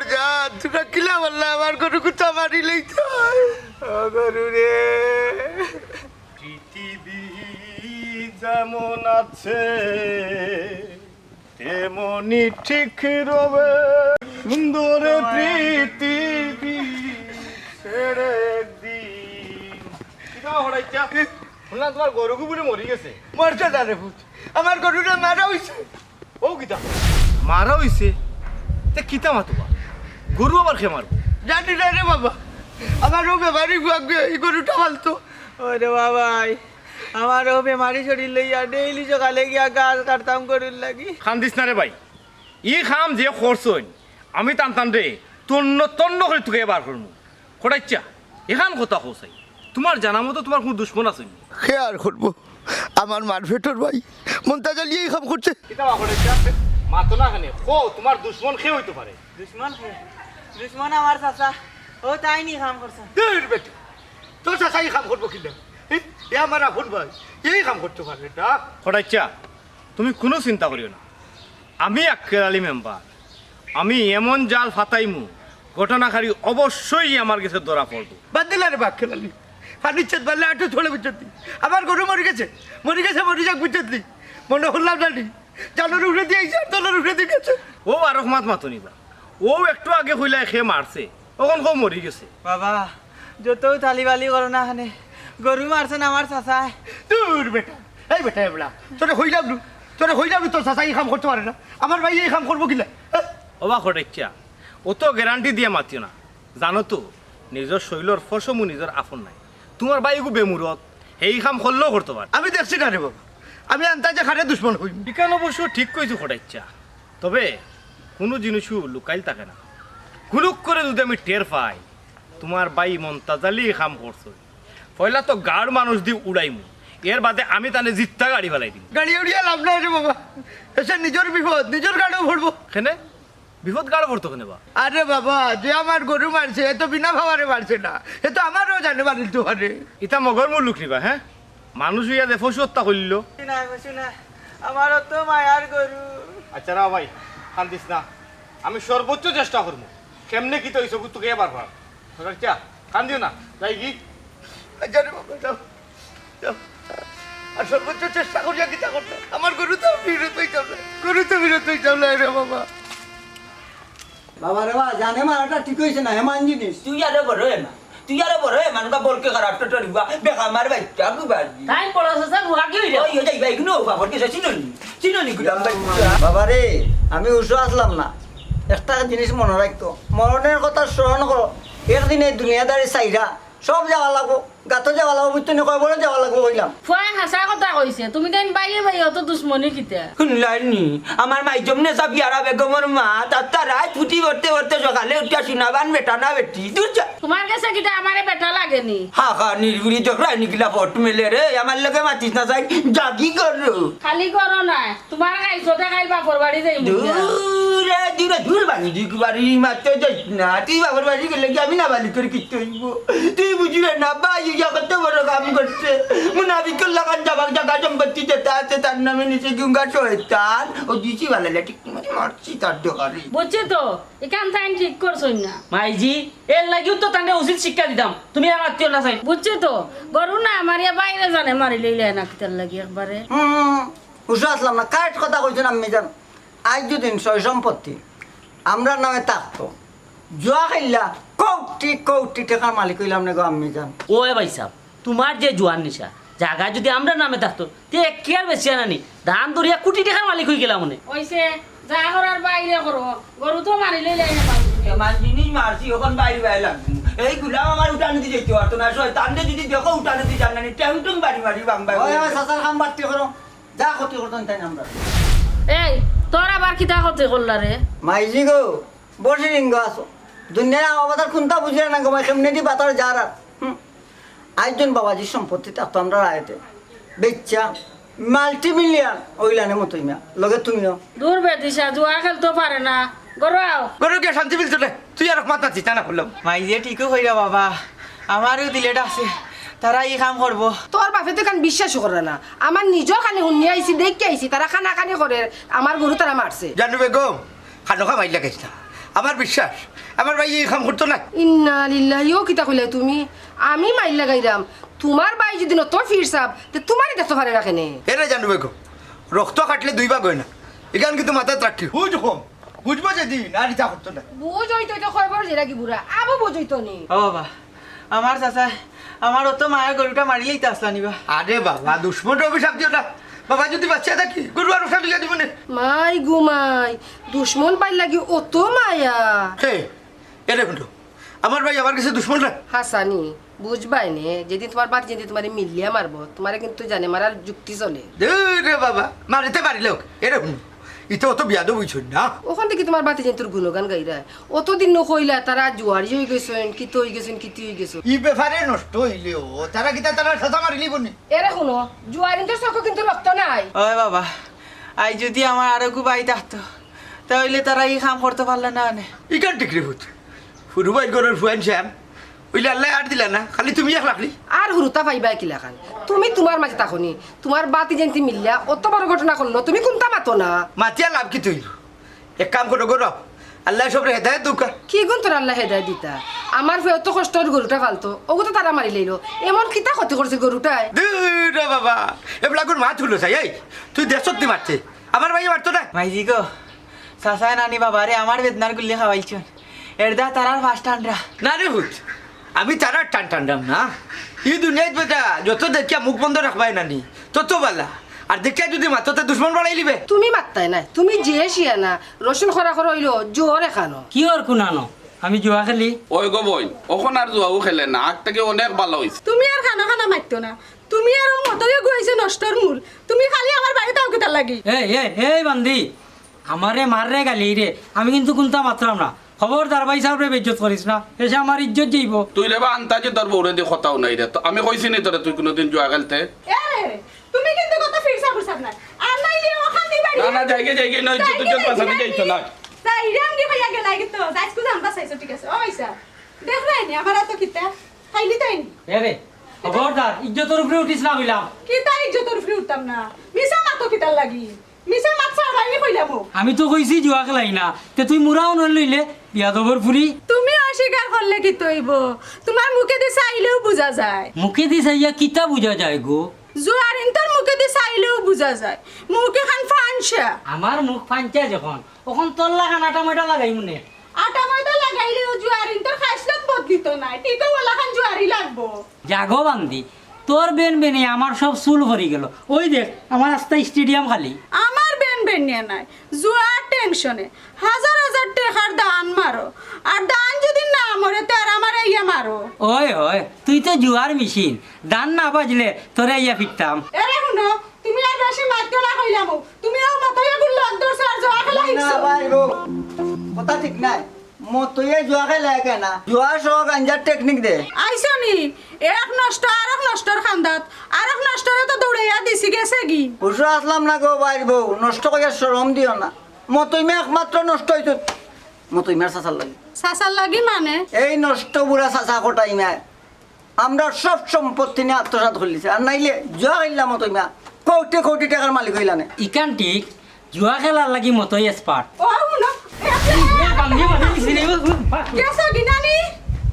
মোর জান তোরা কিলা বললা আমার গরু কুতা মারি লইতো গরু রে পৃথিবী যেমন আছে তেমনি ঠিক রবে সুন্দর পৃথিবী ছেড়ে একদিন কিনা হড়াইছা শুনলাম তোমার গরু গুবুরে মরি গেছে মরছে জানে ভূত আমার গরুটা মারা হইছে ও কিতা মারা হইছে তে কিতা মাতুবা গরু আবার খেয়ে মারবো জানি না রে বাবা আমারও বেমারি এই গরুটা ফালতো ওরে বাবাই আমারও বেমারি শরীর লইয়া ডেইলি সকালে গিয়া গাছ কাটতাম গরুর লাগি খান্দিস না রে ভাই ই খাম যে খরচইন আমি টানতাম রে তন্ন তন্ন করে তোকে বার করবো খোটাইচ্ছা এখান কথা হোসাই তোমার জানা মতো তোমার কোনো দুশ্মন আছে খেয়ার করবো আমার মারফেটর ভাই মনটা জ্বালিয়েই খাম করছে কিতা খোটাইচ্ছা মাতো না খানে খো তোমার দুশ্মন খেয়ে হইতে পারে দুশ্মন আমার চাচা ও তাই নি কাম করছে বেটা তোর চাচাই খাম করবো কিনা এ আমার আফুন ভাই এই কাম করতে পারে এটা খোটাইচ্ছা তুমি কোনো চিন্তা করিও না আমি আক্কেরালি মেম্বার আমি এমন জাল ফাতাইমু ঘটনাকারী অবশ্যই আমার কাছে ধরা পড়বো বাদ দিলা রে বাক খেলালি ফার্নিচার বাল্লে আটো ছড়ে বুঝতি আমার গরু মরে গেছে মরে যাক বুঝতি মনে হল্লাম জানি জানোর উঠে দিয়ে জানোর উঠে দিয়ে গেছে ও আর রহমাত মাতো নিবা ও একটু আগে হইলাই খেয়ে মারছে তখন কেউ মরি গেছে বাবা যত তালিবালি করো না খানে গরু মারছেন আমার চাচা দূর বেটা এই বেটা এবলা তোরে হইলাম তোর চাচা এই কাম করতে পারে না আমার ভাই এই কাম করবো কিনা অবাক হটাইচ্ছা ও তো গ্যারান্টি দিয়ে মাতিও না জানো তো নিজের শৈলর ফসমু নিজের আফন নাই তোমার বাইকু বেমুরত এই কাম করলেও করতে পারে আমি দেখছি না রে বাবা আমি আন্তাজে খারে দুশ্মন হইম বিকান অবশ্য ঠিক কইছো হটাইচ্ছা তবে কোনো জিনিসও লুকাইল থাকে না গুলুক করে যদি আমি টের পাই তোমার বাই মন্তাজালি কাম করছো পয়লা তো গাড় মানুষ দিয়ে উড়াইমু এর বাদে আমি তানে জিত্তা গাড়ি ফেলাই দিই গাড়ি উড়িয়া লাভ নাই রে বাবা এসে নিজের বিপদ নিজের গাড়িও ভরবো কেনে বিপদ গাড় পড়তো কেনে বা আরে বাবা যে আমার গরু মারছে এ তো বিনা ভাবারে মারছে না এ তো আমারও জানে মারিল তো পারে ইতা মগর মূল লুক নিবা হ্যাঁ মানুষ ইয়া দে ফসু হত্যা করল না আমারও তো মায়ার গরু আচ্ছা রা ভাই কান্দিস না আমি সর্বোচ্চ চেষ্টা করবো কেমনে কি তো এই সব তোকে এবার ভাব আচ্ছা কান্দিও না যাই কি আচ্ছা রে বাবা যাও যাও আর সর্বোচ্চ চেষ্টা করিয়া কিতা করতে আমার গরু তো বিরতই চলে রে বাবা বাবা রে বাবা জানে মারাটা ঠিক হয়েছে না হেমান জিনিস তুই আরে বড় না তুই আরে বড় মানুষ বলকে খারাপ তো টরিবা বেকা মার ভাই চাকু বাজি টাইম পড়াছে স্যার ভাগি হইলো ওই যাই ভাই গুনো বাবার কে চিননি গুলাম ভাই বাবা রে আমি উঠে আসলাম না একটা জিনিস মনে রাখতো মরণের কথা স্মরণ করো একদিন এই দুনিয়াদারি চাইরা সব যাওয়া লাগবো গাতো যাওয়া লাগবো বুঝতে নি কয় বলে যাওয়া লাগবো কইলাম ফুয়াই হাসা কথা কইছে তুমি তাইন বাইয়ে অত দুশ্মনী কিতা শুনলানি আমার মাই জমনে সব ইয়ারা বেগমর মা তার রাত ফুটি করতে সকালে উঠিয়া শুনাবান বেটা না বেটি দূর যা তোমার কাছে কিতা আমারে বেটা লাগেনি হা নির্গুড়ি চক্রা নিকিলা ফট মেলে রে আমার লগে মাতিস না যাই জাগি করো খালি করো না তোমার খাইছোতে খাই বাপর বাড়ি যাই দূর বাড়ি দিক বাড়ি মারতে যাই না তুই বাপর বাড়ি গেলে কি আমি না বাড়ি করে কিনতে হইব তুই বুঝবে না ভাই ইয়া কত বড় কাম করছে মুনাফিকুল লাগান জায়গা সম্পত্তি যেতে আছে তার নামে নিচে গুঙ্গা শয়তান ও দিছি বানালে ঠিক মারছি তার দোকানে বুঝছি তো এখান টাইম ঠিক করছই না মাইজি এর লাগিও তো তাকে উচিত শিক্ষা দিতাম তুমি আমার আত্মীয় না চাই বুঝছি তো গরু না আমার বাইরে জানে মারি লইলে না কিতার লাগি একবারে উঠে আসলাম না কারেক্ট কথা কইছেন আমি জান আজ দুদিন সয় সম্পত্তি আমরা নামে থাকতো জুয়া খাইলা কোটি টাকার মালিক হইলাম না গো আমি জান ও ভাই সাহেব তোমার যে জোয়ান নিশা জায়গা যদি আমরা নামে থাকতো তে কি আর বেশি আনানি ধান দরিয়া কোটি টাকার মালিক হয়ে গেলাম মনে ওইসে যা করার বাইরে করো গরু তো মারি লইলে না এমন জিনিস মারছি ওখান বাইরে বাইরে লাগবো এই গুলাম আমার উঠানে দিয়ে যেতে পারতো না শয়তান যদি দেখো উঠানে দিয়ে জানানি ট্যাং বাড়ি বাংবাই ওই সাসার কাম বাড়তি করো যা ক্ষতি করতেন তাই আমরা এই তোর আবার কিতা করতে করলা রে মাইজি গো বসে রিঙ্গ আসো দুনিয়ার অবতার কোনটা বুঝলে না গো কেমনে দি বাতার যারা আইজন বাবাজির সম্পত্তি থাকতো আমরা রায়তে বেচ্চা মাল্টি মিলিয়ন ওইলানের মতোই না লগে তুমিও দূর বেদিশা জুয়া খেলতে পারে না গরাও গরু কে শান্তি মিলছে রে তুই আর মাথা চিন্তা না করলাম মাইজে ঠিকও হইরা বাবা আমারও দিলেটা আছে তারা এই কাম করবো তোর বাপে তো কান বিশ্বাস করে না আমার নিজের খানি শুনি আইছি দেখে আইছি তারা খানা খানি করে আমার গরু তারা মারছে জানু বেগম খানো খা মাইলা গেছে আমার বিশ্বাস আমার ভাই এই কাম করতো না। ইন্না লিল্লাহি ও কিতা কইলে তুমি আমি মাইল লাগাইরাম তোমার বাই যদি নত ফিরসাব তে তোমারই দেখতে পারে না কেনে এরে জানু বেগম রক্ত কাটলে 2 ভাগ হয় না এখান কিন্তু মাথায় রাখি হুজ কম বুঝবো যে দিন আর ইচ্ছা করতো না বুঝ হইতো তো খবর যে লাগি বুড়া আবু বুঝ হইতো নি ও বাবা আমার চাচা আমার অত মায়ের গরুটা মারিলেই তো আসলা নিবা। আরে বাবা দুশ্মন অভিশাপ দিও না বাবা যদি বাচ্চা থাকি গরু আর ওষা লিখে দিব না। মাই গুমাই দুশ্মন পাই লাগি অত মায়া হে এরে কিন্তু আমার ভাই আমার কাছে দুশ্মন না হাসানি বুঝবাই নে যেদিন তোমার বাতি যেদিন তোমার মিলিয়া মারবো তোমার কিন্তু জানে মারার যুক্তি চলে রে বাবা মারিতে পারিলেও এরে কিন্তু ইতো অত বিয়াদব হইছ না ওখান থেকে তোমার বাতি যেন তোর গুণগান গাইরা অতদিন নকইলা তারা জুয়ারি হয়ে গেছেন কিত হয়ে গেছেন কিতি হয়ে গেছেন ই ব্যাপারে নষ্ট হইলেও তারা কিতা তারা সাথা মারিলি বনি এরে শুনো জুয়ারিন তোর চোখ কিন্তু রক্ত নাই ওই বাবা আই যদি আমার আরো খুব আই থাকতো তাহলে তারা এই কাম করতে পারলে না নে ইকান টিকরি ভূত ফুরু ভাই গরের ফুয়ান শ্যাম ওইলে আল্লাহ আর দিলা না খালি তুমি এক লাখলি আর হুরুতা পাইবা কিলা খান তুমি তোমার মাঝে তাকনি তোমার বাতি যেনতি মিললা অত বড় ঘটনা করলো তুমি কোনটা মাতো না মাতিয়া লাভ কি তুই এক কাম করো গর আল্লাহ সবরে হেদায়ত দুকা কি গুণ তোর আল্লাহ হেদায় দিতা আমার ফে অত কষ্টর গরুটা ফালতো ওগো তো তারা মারি লইলো এমন কিতা ক্ষতি করছে গরুটায় রে বাবা এবলা কোন মাছ হলো চাই এই তুই দেশত দি মারছে আমার ভাই মারতো না ভাইজি গো চাচা নানি বাবা রে আমার বেদনার গুলি খাওয়াইছেন এরদা তারার ফাঁস টানরা না রে ভূত আমি তারা টান টানলাম না এই দুনিয়ায় বেটা যত দেখিয়া মুখ বন্ধ রাখবাই নানি তত বালা আর দেখিয়া যদি মাথতে দুশ্মন বাড়াই লিবে তুমি মাত্তাই নাই তুমি যে শিয়া না রসুন খরা খরা হইলো জোর এখানো কি ওর কুনানো আমি জুয়া খেলি ওই গো বই ওখন আর জুয়াও খেলে না আগ থেকে অনেক ভালো হয়েছে তুমি আর খানা খানা মারতো না তুমি আর মতকে গইছে নষ্টর মূল তুমি খালি আমার বাড়িতে আউকে তার লাগি এই বান্দি আমারে মাররে গালি রে আমি কিন্তু কোনটা মাত্রাম না খবরদার ভাই সাহেব রে বেজ্জত করিস না এসে আমার ইজ্জত যাইব তুই লেবা আন্তাজে তোর বউরে দিয়ে কথাও নাই রে তো আমি কইছি নি তোরে তুই কোনোদিন জুয়া খেলতে এরে তুমি কিন্তু কত ফিরসা ফুরসাব না আর নাই যে ওখান দি বাড়ি না না জায়গা জায়গা নয় তুই তোর পাশে যাইতো না তাই রাম দি ভাইয়া গেলাই গিতো যাইস কো জানতা চাইছো ঠিক আছে ও ভাইসা দেখ রাইনি আমার এত কিতা খাইলি তাই রে খবরদার ইজ্জতের উপরে উঠিস না কইলাম কি তাই ইজ্জতর ফ্রি উঠতাম না মিছা মাতো কিতার লাগি মিছা মাত ছাড়াই কইলাম আমি তো কইছি জুয়া খেলাই না তে তুই মুরাও নন লইলে বিয়াদবর ফুরি তুমি অস্বীকার করলে কি তৈব তোমার মুখে দিয়ে চাইলেও বোঝা যায় মুখে দি চাইয়া কিতা বুঝা যায় গো জুয়ারিন তোর মুখে দিয়ে চাইলেও বোঝা যায় মুখে খান ফানসা আমার মুখ ফাঞ্চা যখন তখন তোর লাগান আটা ময়টা লাগাই মনে আটা ময়দা লাগাইলেও জুয়ারিন তোর খাইসলত বদলিত নাই টিকো ওলা খান জুয়ারি লাগবো জাগো বান্দি তোর বেন বেনে আমার সব চুল ভরি গেল ওই দেখ আমার রাস্তা স্টেডিয়াম খালি আমার বেন বেন নিয়ে নাই জুয়ার টেনশনে হাজার হাজার টাকার দান মারো আর দান যদি না মরে তো আর আমার ইয়া মারো ওই তুই তো জুয়ার মেশিন দান না বাজলে তোরে ইয়া ফিরতাম এরে শুনো তুমি আর বেশি মাত্র না কইলাম তুমি আর মতয়া গুলো অন্তর সার জুয়া খেলা না হিকছো ভাই গো কথা ঠিক নাই মতয়ে জুয়া খেলা কেনা জুয়া সহ গাঞ্জার টেকনিক দে আইসনি এক নষ্ট আর এক নষ্টর খান্দাত আর এক নষ্টরে তো দৌড়াইয়া দিছি গেছে কি বুঝো আসলাম না গো ভাই বউ নষ্ট করিয়া শরম দিও না মতইমে একমাত্র নষ্ট হইতো মতইমার চাচার লাগে সাসার লাগি মানে এই নষ্ট বুড়া চাচা কোটাইমা আমরা সব সম্পত্তি নিয়ে আত্মসাৎ করলিছে আর নাইলে জুয়া খেললাম মতইমা কোটি কোটি টাকার মালিক হইলানে ইকান ঠিক জুয়া খেলার লাগি মতই এক্সপার্ট ও শুনো গেছো কি নানি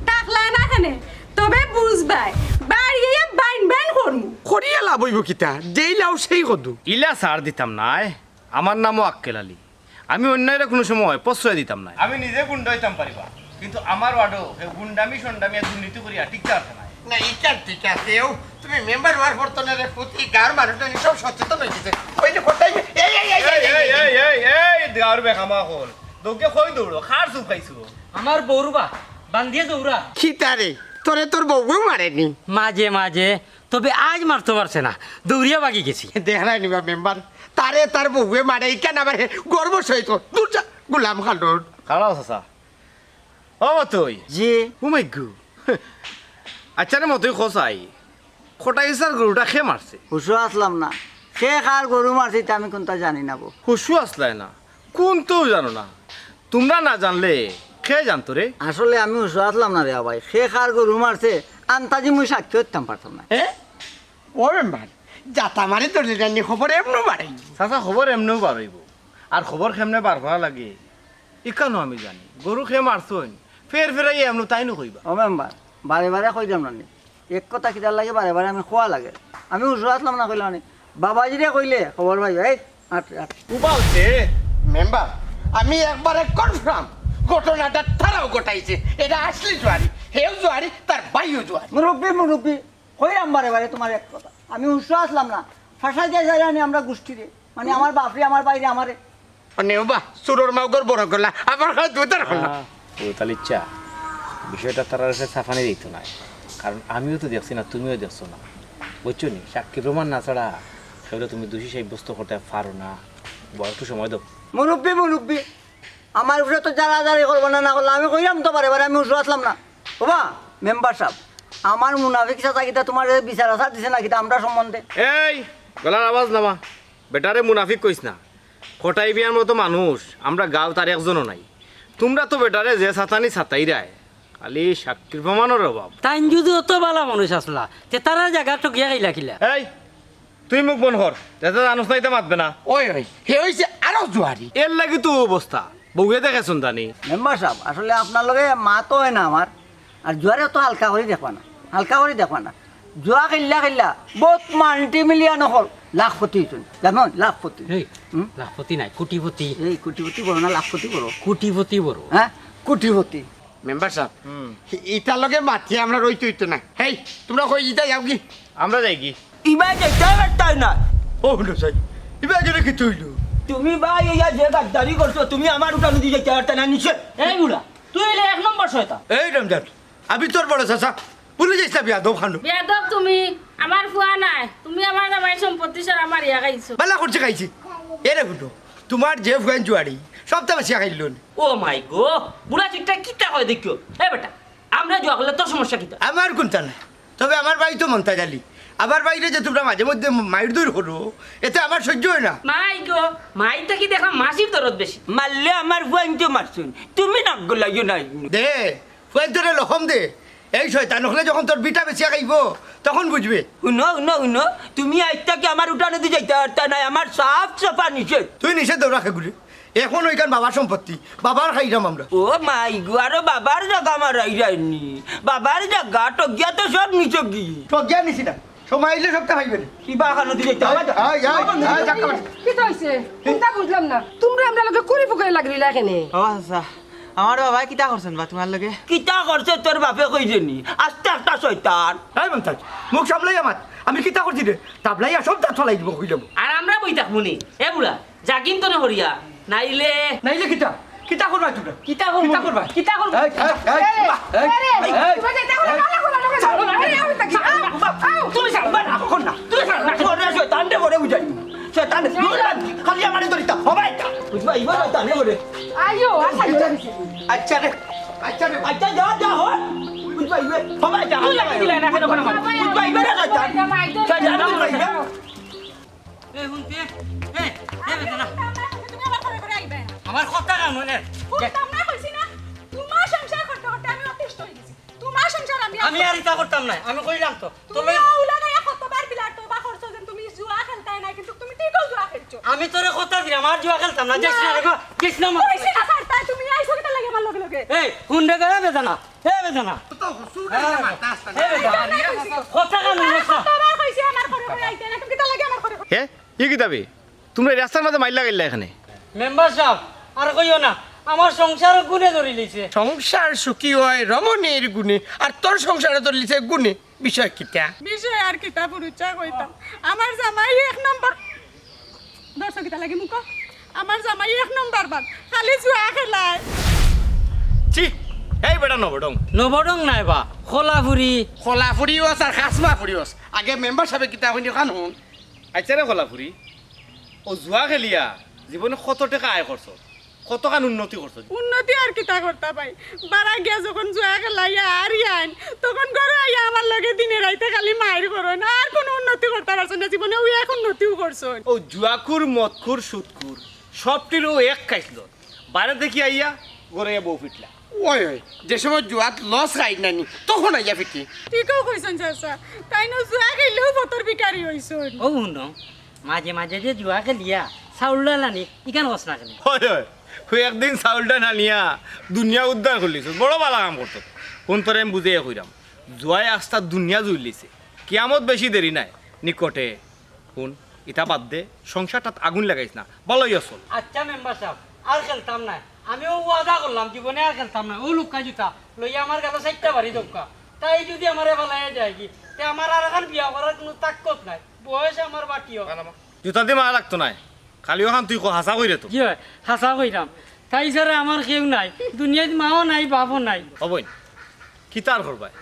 টাকলাই না খানে তবে বুঝবাই বাড়িয়ে বাইন বাইন করমু করিয়া লাভ হইব কিতা যেই লাও সেই কদু ইলা সার দিতাম নাই আমার নামও আক্কেল আলী আমি অন্যের কোনো সময় প্রশ্রয় দিতাম না আমি নিজে গুন্ডা হইতাম পারিবা কিন্তু আমার ওয়ার্ডও গুন্ডামি সন্ডামি আর দুর্নীতি করিয়া টিকতে পারছে না না এটা ঠিক আছে তুমি মেম্বার হওয়ার বর্তমানে প্রতি গাঁর মানুষটা সব সচেতন হয়েছে ওই যে কোটাই এই দেওয়ার বেখামা হল তোকে কই দৌড়ো খার চুপ খাইছো আমার বউরবা বান্ধিয়ে দৌড়া খিতারে তোরে তোর বউ মারেনি মাঝে মাঝে তবে আজ মারতে পারছে না দৌড়িয়া বাগি গেছি দেখ নাই নিবা মেম্বার তারে তার বউয়ে মারে কেন আবার গর্ব সহিত দূর যা গোলাম খালুন খাড়াও চাচা ও মতই জি ও মাই গু আচ্ছা রে মতই খোসাই খোটাই স্যার গরুটা খেয়ে মারছে বুঝো আসলাম না সে কার গরু মারছি তা আমি কোনটা জানি না বউ হুসু আসলাই না কোন তো জানো না তোমরা না জানলে খেয়ে জানতো রে আসলে আমি বুঝো আসলাম না রে ভাই সে কার গরু মারছে আন্তাজি মুই সাক্ষী হইতাম পারতাম না ও মেম্বার যাতা মারে তোর জানি খবর এমন মারে চাচা খবর এমনিও বার হইব আর খবর কেমনে বার করা লাগে ইকানো আমি জানি গরু খেয়ে মারছইন ফের ফেরাই এমন তাই নো কইবা ও মেম্বার বারে বারে কই যাম না এক কথা কিতার লাগে বারে বারে আমি খোয়া লাগে আমি উজরা আসলাম না কইলাম না বাবাজিরে কইলে খবর ভাই এই উবালছে মেম্বার আমি একবারে কনফার্ম ঘটনাটা তারাও ঘটাইছে এটা আসলে জোয়ারি হেও জোয়ারি তার বাইও জোয়ারি মুরব্বী কইলাম বারে বারে তোমার এক কথা আমি উজরা আসলাম না ফাঁসাই যাই জানি আমরা গোষ্ঠীরে মানে আমার বাপরে আমার বাইরে আমারে নেবা সুরর মাউগর বড় গলা আমার খালি দুইটার হলা ও তাহলে ইচ্ছা বিষয়টা তার কাছে সাফানে দিত না কারণ আমিও তো দেখছি না তুমিও দেখছো না বুঝছো নি সাক্ষী প্রমাণ না ছাড়া সেগুলো তুমি দোষী সাব্যস্ত করতে পারো না বড় একটু সময় দাও মুরব্বী আমার উপরে তো জারি করবো না করলে আমি কইলাম তো বারে বারে আমি উজরা আসলাম না বাবা মেম্বার সাহেব আমার মুনাফিক চাচা কিটা তোমার বিচার আচার দিছে না কিটা আমরা সম্বন্ধে এই গলার আওয়াজ নামা বেটারে মুনাফিক কইস না খটাই বিয়ার মতো মানুষ আমরা গাঁও তার একজনও নাই তোমরা তো বেটারে যে ছাতানি ছাতাই রায় খালি সাক্ষীর প্রমাণের অভাব তাই যদি অত বালা মানুষ আসলা তে তারা জায়গা তো গিয়া খাইলা খিলা এই তুই মুখ বন হর যাতে জানোস না এটা মাতবে না ওই হে হইছে আরো জোয়ারি এর লাগি তো অবস্থা বউয়ে দেখেছুন জানি মেম্বার সাহেব আসলে আপনার লগে মা তো হয় না আমার আর জোয়ারে তো হালকা করে দেখবা না জোয়া খেললা বহুত মাল্টি মিলিয়ন হল লাখপতি হইছেন জানেন লাখপতি লাখপতি নাই কোটিপতি এই কোটিপতি বড় না লাখপতি বড় কোটিপতি বড় হ্যাঁ কোটিপতি মেম্বার সাহেব ইটার লগে মাতি আমরা রইতে হইতো না হেই তোমরা কই ইটা যাও কি আমরা যাই কি ইবা যেতে পারতাই না ও হলো সাই ইবা গেলে কি তুইলো তুমি ভাই ইয়া যে গাদ্দারি করছো তুমি আমার উঠানো দিয়ে যেতে পারতা না নিচে এই বুড়া তুই এলে এক নম্বর শয়তান এই রমজান আমি তোর বড় চাচা বলে যাইছ না বিয়া দো খানো বেয়াদব তুমি আমার ফুয়া নাই তুমি আমার জামাই সম্পত্তি সার আমার ইয়া খাইছো বালা করছে খাইছি এরে গুলো তোমার যে ফুয়ান জুয়ারি সবটা বেশি খাইল ও মাই গো বুড়া চিকটা কিটা হয় দেখিও এই বেটা আমরা জুয়া করলে তোর সমস্যা কিটা আমার কোনটা নাই তবে আমার বাড়ি তো মন্তা জালি আবার বাইরে যে তোমরা মাঝে মধ্যে মাইর দূর করো এতে আমার সহ্য হয় না মাই গো মাইটা কি দেখলাম মাসির দরদ বেশি মারলে আমার ফুয়ান তো মারছুন তুমি নাক গলাইও নাই দে ফুয়ান তোরে লহম দে এই শয়তান হলে যখন তোর বিটা বেশি খাইব তখন বুঝবে শুনো তুমি আইতাকে আমার উঠানে দিয়ে যাইতে পারতা নাই আমার সাফ সাফা নিষেধ তুই নিষেধ দৌড়া খেগুলি এখন ওইখান বাবার সম্পত্তি বাবার খাইলাম আমরা ও মাই গো আরো বাবার জায়গা আমার রাইনি বাবার জায়গা টগিয়া তো সব নিচো কি টগিয়া নিছি না সময় আইলে সবটা পাইবে কি বা খানো দিয়ে কি তো হইছে চিন্তা বুঝলাম না তোমরা আমরা লগে করি ফুকাই লাগলি এখানে ও আচ্ছা আমার বাবা কিতা করছেন বা তোমার লগে কিতা করছে তোর বাপে কইছেনি আস্তে একটা শয়তান এই মমতাজ মুখ সামলাই আমার আমি কিতা করছি রে তাবলাই সব দাঁত ফলাই দিব কইলাম আর আমরা বই থাকবো নি এ বুড়া জাগিন তো না হরিয়া নাইলে কিতা কিতা করবা তোমরা কিতা করবা তুমি সামবা না কোন না তুই না তোর শয়তান দে বড় বুঝাই শয়তান খালি আমারে ধরিতা হবাই বুঝবা ইবা শয়তান বড় আইও আচ্ছা রে আচ্ছা যা হ বুঝবা ইবা হবাই যা তুই লাগি দিলা না কেন কোন বুঝবা ইবা রে শয়তান শয়তান বুঝবা এ হুনতে এ বেদনা আমার কথা কাম মনে আমরা কইছি না তোমার সংসার করতে করতে আমি অতিষ্ঠ হই গেছি তোমার সংসার আমি আর ইতা করতাম না আমি কইলাম তো তুমি আউলানা কতবার বিলার তোবা করছো যে তুমি জুয়া খেলতাই না কিন্তু তুমি ঠিকও জুয়া খেলছো আমি তোরে কথা দিলাম আর জুয়া খেলতাম না যাস না রেখো যাস না কইছি না স্যার তাই তুমি আইছো কিটা লাগে আমার লগে লগে এই হুন রে গা বেদনা হে বেদনা তো সুরে মারতা আসতা হে বেদনা কথা কাম মনে না কতবার কইছি আমার ঘরে ঘরে আইতে না তুমি কিটা লাগে আমার ঘরে হে ই কি দাবি তোমরা রাস্তার মাঝে মাইল লাগাইলা এখানে মেম্বার সাহেব আর কইও না আমার সংসার গুনে ধরে লইছে সংসার সুখী হয় রমণীর গুণে আর তোর সংসারে তোর লিছে গুণে বিষয় কিটা বিষয় আর কিতা পুরুচা কইতাম আমার জামাই এক নম্বর দর্শক কিতা লাগে মুখ আমার জামাই এক নম্বর বাদ খালি জুয়া খেলায় ছি এই বেটা নবডং নবডং নাই বা খোলাফুরি খোলা ফুরিওস আর খাসমা ফুরিওস আগে মেম্বার সাহেব কিতা হইনি খান হুন আচ্ছা রে খোলাফুরি ও জুয়া খেলিয়া জীবনে কত টাকা আয় করছো কত কান উন্নতি করছো উন্নতি আর কিতা করতে পাই বারা গিয়া যখন জুয়া খেলাইয়া আর আইন তখন ঘরে আইয়া আমার লগে দিনে রাইতে খালি মায়ের করো না আর কোনো উন্নতি করতে পারছো না জীবনে ওই এক উন্নতিও করছো ও জুয়াকুর মদকুর সুদকুর সবটির ও এক খাইছিল বাইরে দেখি আইয়া ঘরে বউ ফিটলা ওই যে সময় জুয়াত লস খাই নানি তখন আইয়া ফিটি ঠিকও কইছেন চাচা তাই না জুয়া খেললেও বতর বিকারি হইছন ও হুন মাঝে মাঝে যে জুয়া খেলিয়া চাউল লানি ইকান কস না কেন হয় হয় ওই একদিন চাউলটা না নিয়া দুনিয়া উদ্ধার করলিস বড় ভালো কাম করতো কোন তোরে আমি বুঝে কইরাম জোয়াই আস্তা দুনিয়া জুইলিছে কিয়ামত বেশি দেরি নাই নিকটে কোন ইটা বাদ দে সংসারটাত আগুন লাগাইছ না ভালোই আসল আচ্ছা মেম্বার সাহেব আর খেলতাম না আমিও ওয়াদা করলাম জীবনে আর খেলতাম না ও লুকা জুতা লইয়া আমার গেল 4টা বাড়ি দক্কা তাই যদি আমারে ভালাই যায় কি তে আমার আর এখন বিয়া করার কোনো তাকত নাই বয়স আমার বাটিও জুতা দিয়ে মারা লাগতো নাই খালি ওখান তুই হাসা কইরে তো কি হয় হাসা কইরাম তাই ছাড়া আমার কেউ নাই দুনিয়াত মাও নাই বাপও নাই হবই কি তার করবাই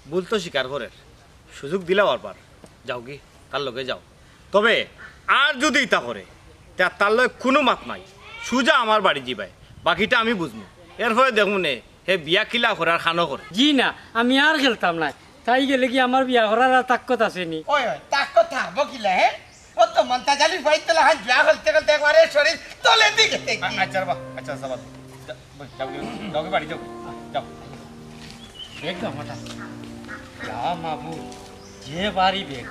ভুল তো স্বীকার করে সুযোগ দিলা বারবার যাও কি তার লগে যাও তবে আর যদি ইতা করে তার লগে কোনো মাত নাই সুজা আমার বাড়ি যাবাই বাকিটা আমি বুঝবো এরপরে দেখুন হে বিয়া কিলা করার খানো করে জি না আমি আর খেলতাম না তাই গেলে কি আমার বিয়া করার আর তাকত আসেনি ওই ওই তাকত থাকবো কিলা হে ও তো মন্তা জালি ফাইতলা হাত বিয়া করতে করতে একবারে শরীর তলে দিকে আচ্ছা বাবা আচ্ছা সাবাদ যাও যাও বাড়ি যাও যাও একদম হঠাৎ যা মাবু যে বাড়ি বেগ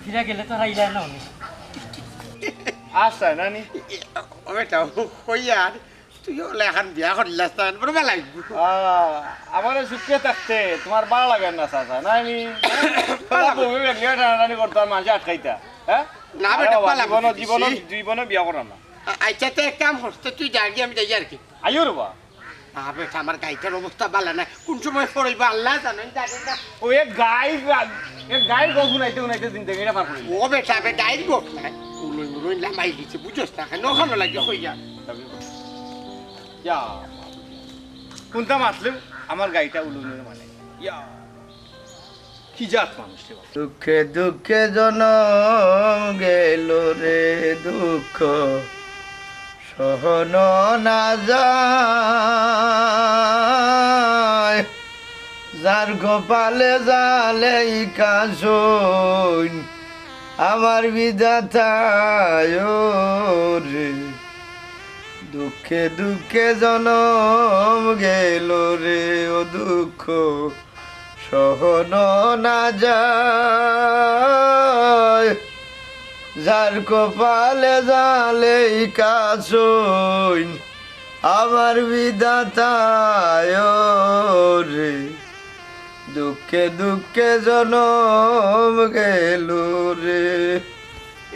ফিরা গেলে তো রাইলা না অনেক আচ্ছা নানি ওটা কইয়ার তুই ওলে এখন বিয়া করলাস না বড় ভালো লাগবে আমার সুখে থাকতে তোমার ভালো লাগে না চাচা নানি বমি বেগলিয়া টানাটানি করতাম মাঝে আটকাইতা হ্যাঁ না বেটা পালা জীবনে বিয়া করাম না আচ্ছা তো এক কাম করতে তুই যাবি আমি যাই আর কি আইও রবা বেটা আমার গাইটার অবস্থা ভালো না কোন সময় পড়ইব আল্লাহ জানেন জানি না ও এক গাই গো উনাইতে জিন্দেগিটা পার করি ও বেটা বে ডাইর গোট না উলুই উলুই লামাই দিছে বুঝছস না নখানো লাগে কইয়া ইয়া কোনটা মাতলেও আমার গাইটা উলুনের মানে ইয়া কি জাত মানুষ রে দুঃখে দুঃখে জনম গেল রে দুঃখ সহন না যায় যার কপালে জালে কাশন আমার বিধাতায় রে দুঃখে দুঃখে জনম গেল রে ও দুঃখ সহন না যায় যার কপালে জালে কাশন আমার বিধাতায় রে দুঃখে দুঃখে জনম গেল রে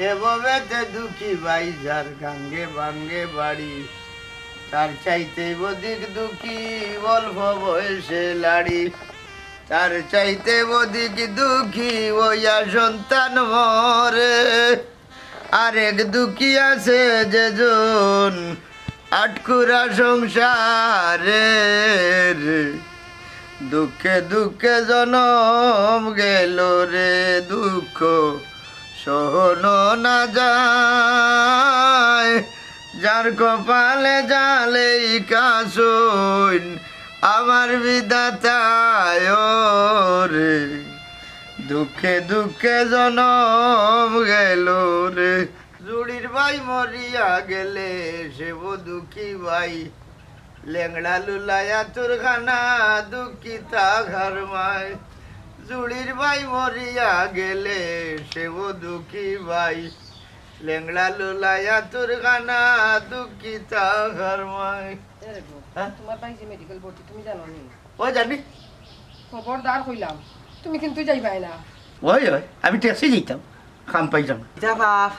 এভাবে দুঃখী ভাই যার গাঙ্গে বাঙ্গে বাড়ি তার চাইতে অধিক দুঃখী অল্প বয়সে লাড়ি তার চাইতে অধিক দুঃখী ওইয়া সন্তান মরে আরেক দুঃখী আছে যেজন আটকুরা সংসারে দুঃখে দুঃখে জনম গেল রে দুঃখ সহন না যায় যার কপালে জালে কাশন আমার বিধাতায় রে দুঃখে দুঃখে জনম গেল রে জুড়ির ভাই মরিয়া গেলে সেব দুঃখী ভাই লেংড়া লুলায়া তোর খানা দুঃখিতা ঘর মায় জুড়ির ভাই মরিয়া গেলে সেব দুঃখী ভাই লেংড়া লুলায়া তোর খানা দুঃখিতা ঘর মায় তোমার ভাই যে মেডিকেল ভর্তি তুমি জানো নি ও জানি খবরদার কইলাম তুমি কিন্তু যাইবাই না ওই ওই আমি ট্যাক্সি যেতাম খাম পাইতাম যা বাপ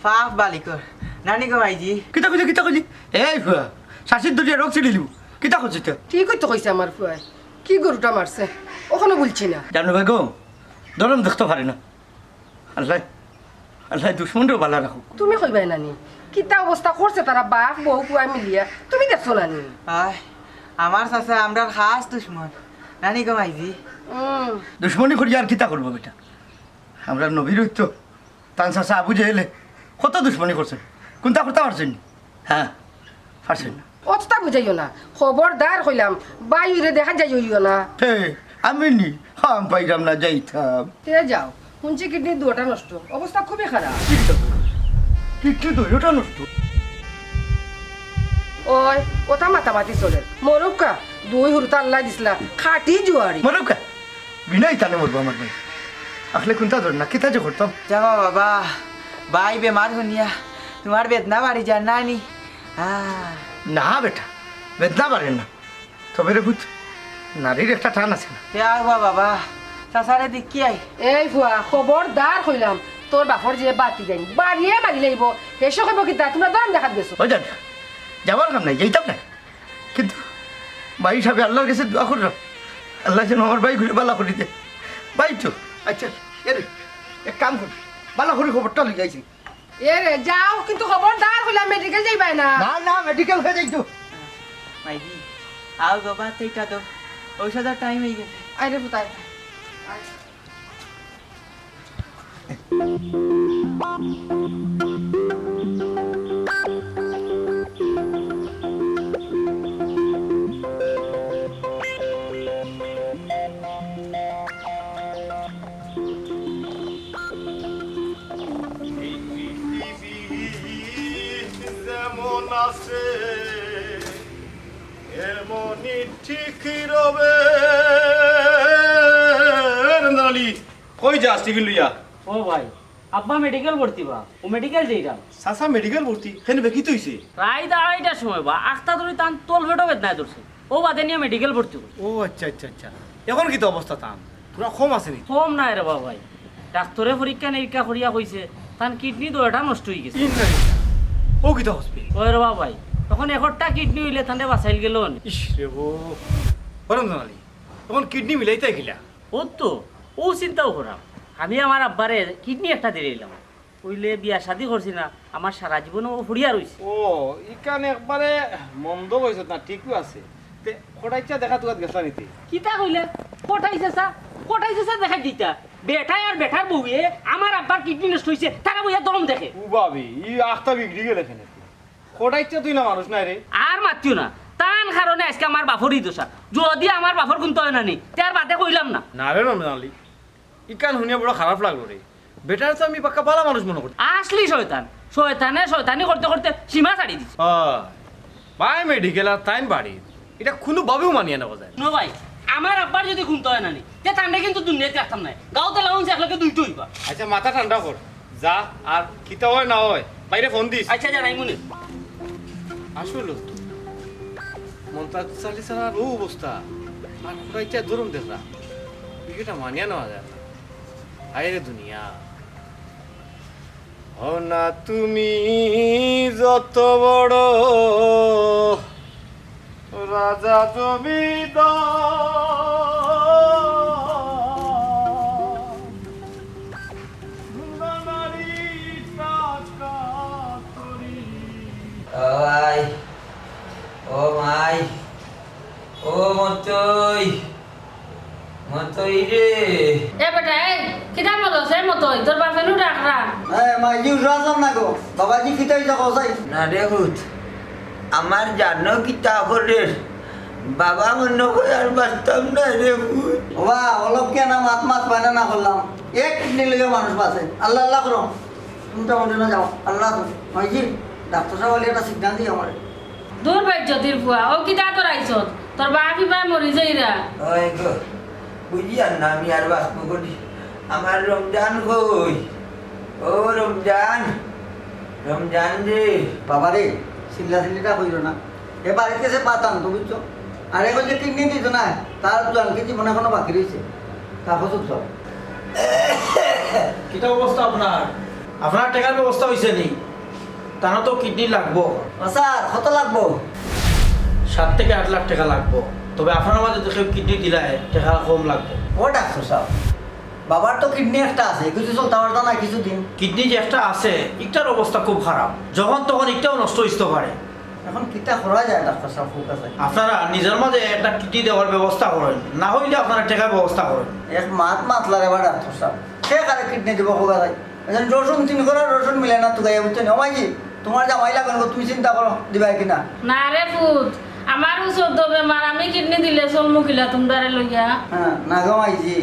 বাপ বালিকর নানি গো ভাইজি কিতা কইছি এই ফুয়া শাশির দুটিয়া রোগ ছিড়ি লিব কিতা করছিস তো ঠিক তো কইছে আমার ফুয়াই কি গরুটা মারছে ওখানে বলছি না জানো ভাই গো দরম দেখতে পারে না আল্লাহ আল্লাহ দুশ্মনটাও ভালো রাখো তুমি কইবাই নানি কিতা অবস্থা করছে তারা বাপ বউ পুয়া মিলিয়া তুমি দেখছো নানি আমার চাচা আমরা খাস দুশ্মন নানি গো ভাইজি দুশ্মনী করি আর কিতা করবো বেটা আমরা নবীর তো তান চাষা আবু যে এলে কত দুশ্মনী করছেন কোনটা করতে পারছেন হ্যাঁ পারছেন না অতটা বুঝাইও না খবরদার কইলাম বাইরে দেখা যাইও না হে আমি নি হাম পাইরাম না যাইতাম তে যাও শুনছি কিডনি দুটা নষ্ট অবস্থা খুবই খারাপ কিডনি দুইটা নষ্ট ওই ওটা মাতামাতি চলে মরুকা দুই হুরুতা আল্লাহ দিছিলা খাটি জুয়ারি মরুকা বিনাই তানে মরবো আমার ভাই আসলে কোনটা ধর না কিতা যে করতাম যাবা বাবা ভাই বেমার হনিয়া তোমার বেদনা বাড়ি যা নানি না বেটা বেদনা পারেন না তবে রে ভূত নারীর একটা টান আছে না বাবা চাচারে দেখি আই এই ভুয়া খবরদার হইলাম তোর বাপর যে বাতি দেন বাড়িয়ে বাড়ি লাইব এসব হইব কি তোমরা দাম দেখাত গেছো ওই জান যাবার কাম নাই যেতাম না কিন্তু ভাই সাহেব আল্লাহর কাছে দোয়া করলাম আল্লাহ যেন আমার ভাই ঘুরে বালা করে দে ভাই তো আচ্ছা এরে এক কাম কর বালা করে খবরটা লই যাইছি এ রে যাও কিন্তু খবরদার হইলাম মেডিকেল যাইবাই না না না মেডিকেল হয়ে যাইতো মাইদি আও বাবা তেইটা তো ঔষধের টাইম হয়ে গেছে আইরে পুতাই যেমন আছে এমনই ঠিক রবে রঞ্জনালি কই যাস টিফিন লইয়া ও ভাই আব্বা মেডিকেল ভর্তি বা ও মেডিকেল যাইরাম সাসা মেডিকেল ভর্তি কেন বেকি তুইছে প্রায় 2:30টার সময় বা আখতা ধরে তান তোল ফেটো বেদনা ধরছে ও বাদে নিয়ে মেডিকেল ভর্তি করছে ও আচ্ছা আচ্ছা আচ্ছা এখন কি তো অবস্থা তান পুরা কম আছে নি কম নাই রে বাবা ভাই ডাক্তারে পরীক্ষা নিরীক্ষা করিয়া কইছে তান কিডনি দুটা নষ্ট হয়ে গেছে ও কি তো হসপিটাল ওই রে বাবা ভাই তখন একটা কিডনি হইলে তান্ডে বাঁচাইল গেল ইস রে ও রঞ্জনালি তখন কিডনি মিলাইতে গিলা ও তো ও চিন্তাও করা আমি আমার আব্বারে কিডনি একটা দিয়ে দিলাম ওইলে বিয়া শাদি করছি না আমার সারা জীবন ও ফুরিয়া রইছে ও ইকানে একবারে মন্দ কইছ না ঠিকই আছে তে খড়াইচা দেখা তুই গেছলা নিতে কিতা কইলে কোটাইছে স্যার দেখা দিতা বেটাই আর বেটার বউয়ে আমার আব্বার কিডনি নষ্ট হইছে তারা বইয়া দম দেখে ও ভাবি ই আখতা বিগড়ি গেলে কেন খড়াইচা তুই না মানুষ নাই রে আর মাতিও না তান কারণে আজকে আমার বাপরই দোষা যদি আমার বাপর গুনতে হয় না নি তার বাদে কইলাম না না রে রমজানলি ইকান শুনিয়া বড় খারাপ লাগলো রে বেটার তো আমি পাক্কা ভালো মানুষ মনে করছি আসলি শয়তানি করতে করতে সীমা ছাড়ি দিছে ভাই মেডিকেল আর তাইন বাড়ি এটা কোনো ভাবেও মানিয়ে নেওয়া যায় নো ভাই আমার আব্বার যদি গুনতে হয় না নি তে তান্ডে কিন্তু দুনিয়াতে আসতাম নাই গাঁওতে লাউন যে একলগে দুইটো হইবা আচ্ছা মাথা ঠান্ডা কর যা আর কিতা হয় না হয় বাইরে ফোন দিস আচ্ছা জানাই মনে আসলো মন্তাজ চালি ছাড়ার ও অবস্থা আর খড়াইচা ধরুন দেখা বিষয়টা মানিয়ে নেওয়া যায় না আইরে দুনিয়া ও না তুমি যত বড় রাজা Ôi, ô mày, ô motoi রে এ বেটা এই কিটা বলো সে মতো তোর বাপেনু ডাকরা মাইজি উঠাম না গো বাবাজি কিতাই যা কসাই না রে হুত আমার জানো কিতা করে বাবা মনে করে আর বাঁচতাম না রে হুত বাবা অলপ কেন মাত পায়না না করলাম এক কিডনি লেগে মানুষ বাঁচে আল্লাহ আল্লাহ করো তুমি তো আমাদের না যাও আল্লাহ তুমি মাইজি ডাক্তার সাহেব একটা সিদ্ধান্ত দিই আমার দূর বাইর জ্যোতির ফুয়া ও কিটা তোর আইছ তোর বাপি ভাই মরি যাইরা ওই গো বুঝি আর না আমি আর বাঁচবো করি আমার রমজান কই ও রমজান রে বাবা রে চিল্লাটা কইল না এ বাড়িতে সে পাতাম তো বুঝছো আর এখন যে কিডনি দিত না তার জনকে জীবন এখনো বাকি রয়েছে কাগজ সব কিটা অবস্থা আপনার টাকার ব্যবস্থা হয়েছে নি তারা তো কিডনি লাগবো স্যার কত লাগবো 7 থেকে 8 লাখ টাকা লাগবো তবে আপনার মাঝে দেখে কিডনি দিলায় টাকা কম লাগবে ও ডাক্তার সাহেব বাবার তো কিডনি একটা আছে কিছু চলতে পারতো না কিছুদিন কিডনি যে একটা আছে একটার অবস্থা খুব খারাপ যখন তখন একটাও নষ্ট হইতে পারে এখন কিটা করা যায় ডাক্তার সাহেব ফোকাস আছে আপনারা নিজের মাঝে একটা কিডনি দেওয়ার ব্যবস্থা করেন না হইলে আপনারা টাকার ব্যবস্থা করেন এক মাত লাগে বা ডাক্তার সাহেব সে কারে কিডনি দিব ফোকাস আছে এখন রসুন 3 করে রসুন মিলে না তো গায়ে বুঝছেন ওমাইজি তোমার জামাই লাগান তুমি চিন্তা করো দিবা কিনা না রে পুত আমার চোদ্দ বেমার আমি কিডনি দিলে চলমু কিলা তোমরারে লইয়া হ্যাঁ না গো মাইজি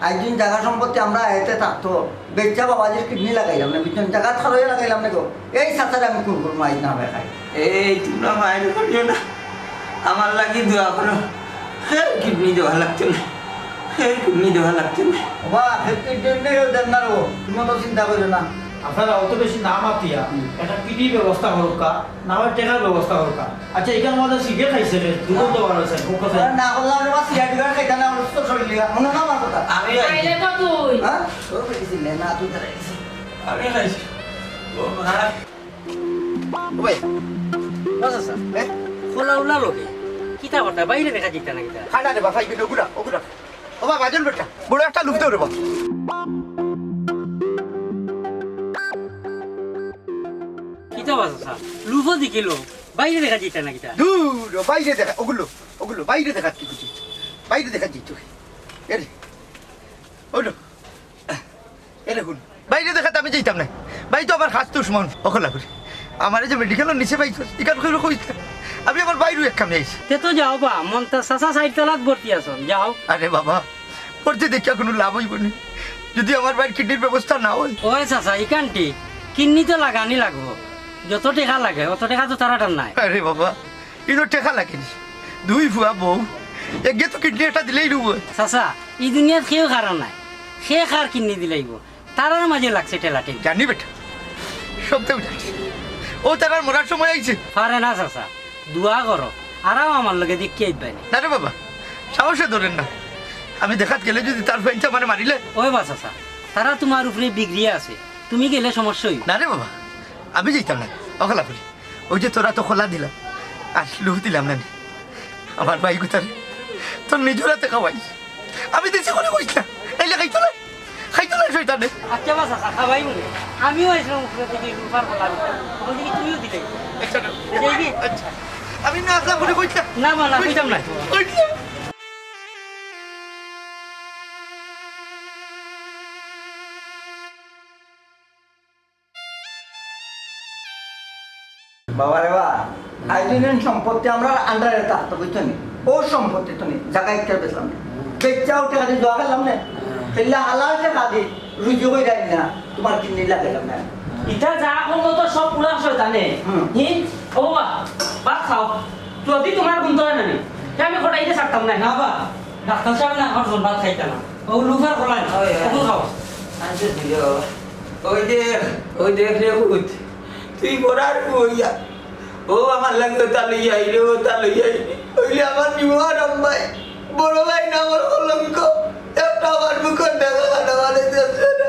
আইদিন জায়গা সম্পত্তি আমরা এতে থাকতো বেচা বাবাজির কিডনি লাগাইলাম না বুঝছেন জায়গা থারোয় লাগাইলাম না গো এই সাথে আমি কোন কোন মাইজ না হবে খাই এই তোমরা মায়ের করিও না আমার লাগি দোয়া করো কিডনি দেওয়া লাগতো না কিডনি দেওয়া লাগতো না বাবা কিডনি দেন না গো তুমি তো চিন্তা করো না আপনারা অত বেশি না মাতিয়া একটা কিডনির ব্যবস্থা করুকা না হয় টেকার ব্যবস্থা করুকা আচ্ছা এখানে মধ্যে সিগারেট খাইছে রে দুটো তো বার হয়েছে খুব কথা না করলাম রে বাস সিগারেট গাড়ি খাইতা না অসুস্থ শরীর লিগা মনে না আমার কথা আমি খাইলে তো তুই হ্যাঁ তোর পেয়েছিল না তুই তারা আমি খাইছি ও না ওই বাসা স্যার খোলা উলা লোকে কিতা কথা বাইরে দেখা দিতা না কিতা খানা রে বাবা ইগুলো ওগুলা ওগুলা ও বাবা বাজন বেটা বড় একটা লুফতে রে বাবা কিতা বাসা স্যার লুফো দিকিলো বাইরে দেখা দিতা না কিতা দূর বাইরে দেখা ওগুলো ওগুলো বাইরে দেখা কি কিছু বাইরে দেখা দিত এরে ওলো এরে হুন বাইরে দেখাতে আমি যাইতাম না ভাই তো আমার খাস দুশমন অকলা করে আমার যে মেডিকেলের নিচে পাইতো ইকান করে কইতে আমি আমার বাইরে এক কামে আইছি তে তো যাও বা মনটা সাসা সাইড তলাত ভর্তি আছন যাও আরে বাবা পড়তে দেখিয়া কোনো লাভ হইব না যদি আমার ভাইয়ের কিডনির ব্যবস্থা না হয় ওই চাচা ইকানটি কিডনি তো লাগানি লাগবো যত টাকা লাগে অত টাকা তো তারাটার নাই আরে বাবা ইনো টেকা লাগেনি দুই ভুয়া বউ এগে তো কিডনি একটা দিলেই রুব চাচা এই দুনিয়াত সেও কারণ নাই সে কার কিডনি দিলাইব তারার মাঝে লাগছে টেলাটি জানি বেটা সবটাই জানি ও তার মরার সময় আইছে পারে না চাচা দোয়া করো আরাম আমার লগে দেখি আইবাই না রে বাবা সাহসে ধরেন না আমি দেখাত গেলে যদি তার ফ্রেন্ডটা মানে মারিলে ওই বা চাচা তারা তোমার উপরে বিগড়িয়ে আছে তুমি গেলে সমস্যা হইব না রে বাবা আমি যাইতাম না অখলা করি ওই যে তোরা তো খোলা দিলাম আর লুহ দিলাম না নি। আমার ভাই গুতারে তোর নিজের হাতে খাওয়াই আমি দিচ্ছি করে কইস না এলে খাইতো না শৈতানে আচ্ছা বা চাচা খাবাই বলে আমিও আইছিলাম উপরে থেকে রুফার বলা বলি তুমিও দিলে যাইবি আচ্ছা আমি না আসলাম করে কইস না বা না কইতাম না কইস না বাবা রে বা আইজনের সম্পত্তি আমরা আন্ডারে থাকতো বুঝছো নি ও সম্পত্তি তো নেই জায়গা একটা বেচলাম না বেচাও টাকা দিয়ে দোয়া খেলাম না তাহলে হালাল টাকা দিয়ে রুজি হয়ে যায় না তোমার কিডনি লাগাইলাম না ইটা যা করলো তো সব পুরা শয়তানে হি ও বাবা ভাত খাও যদি তোমার গুণ হয় না নি আমি খটাইতে থাকতাম না না বা ডাক্তার সাহেব না আমার জন্য ভাত খাইতা না ও লুফার খোলাই ওগুলো খাও আচ্ছা দিও ওই দেখ রে উঠ তুই পড়ার বইয়া ও আমার লাগে তা লইয়া আইলে ও তা লইয়া আইলে ওইলে আমার নিমার আম্মাই বড় ভাই না আমার কলঙ্ক একটা আমার মুখের দেখা কাটা মানে যাচ্ছে না